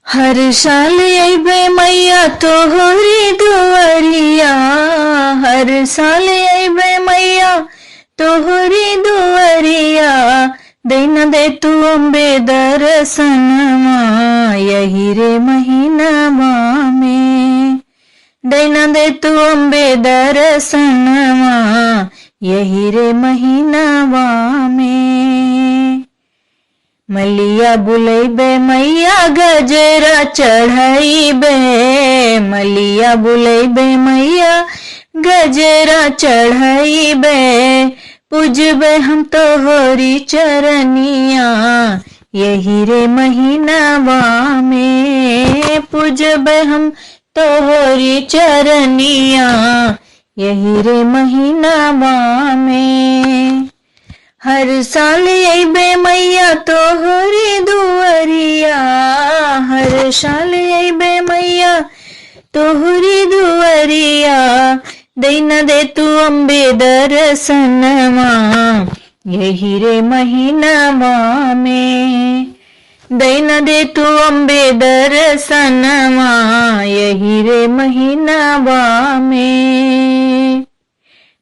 हर साल अइबे मैया तोहरी दुआरिया, हर साल अइबे मैया तोहरी दुआरिया। दैन दे तू अम्बे दर्शनमा यही रे महीनावा में। दैन दे तू अम्बे दर्शनमा यही रे महीनावा में। मलिया बुलैबे मैया गजरा चढ़ाइबे, मलिया बुलैबे मैया गजरा चढ़ाइबे। पूजबे हम तोहरी चरनिया यही रे महीनावा में। पूजबे हम तोहरी चरनिया यही रे महीनावा में। हर साल अइबे मैया तोहरी दुआरिया, हर साल अइबे मैया तोहरी दुआरिया। दैन दे तू अम्बे दर्शनमा यही रे महीनावा में। दैन दे तू अम्बे दर्शनमा यही रे महीनावा में।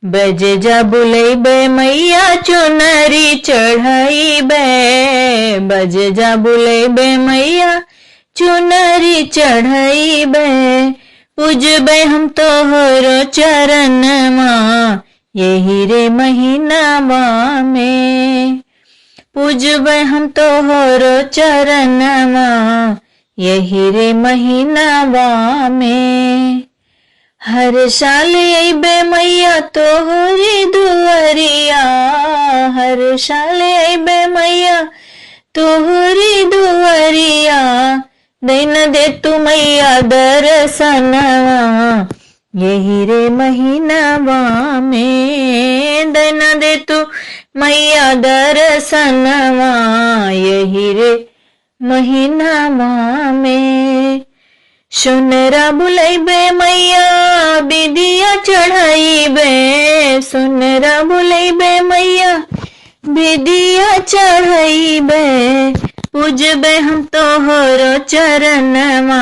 बजे जा बुलैबे मैया चुनरी चढ़ाइबे, बजे जा बुलैबे मैया चुनरी चढ़ाइबे। पूजबे हम तोहरो चरणमा यही रे महीनावा में। पूजबे हम तोहरो चरणमा यही रे महीनावा में। हर साल अइबे मैया तोहरी दुआरिया, हर साल अइबे मैया तोहरी दुआरिया। दैन दे तू मैया दर्शनवा यही रे महीनावा में। दैन दे तू मैया दर्शनवा यही रे महीनावा में। सुनरा बुलैबे मैया बिदिया चढ़ाइबे, सुनरा बुलैबे मैया बिदिया चढ़ाइबे। पूजबे हम तोहरो चरणवा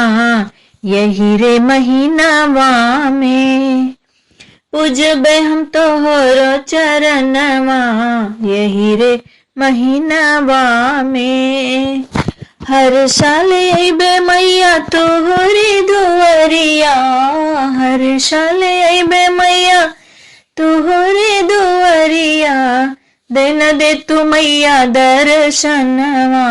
यही रे महीनावा में। पूजबे हम तोहरो चरणवा यही रे महीनावा में। हर साल अइबे मैया तोहरी दुआरिया, हर साल अइबे मैया तोहरी दुआरिया। दैन दे तू मैया दर्शनवा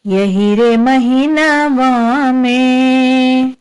यही रे महीनावा में।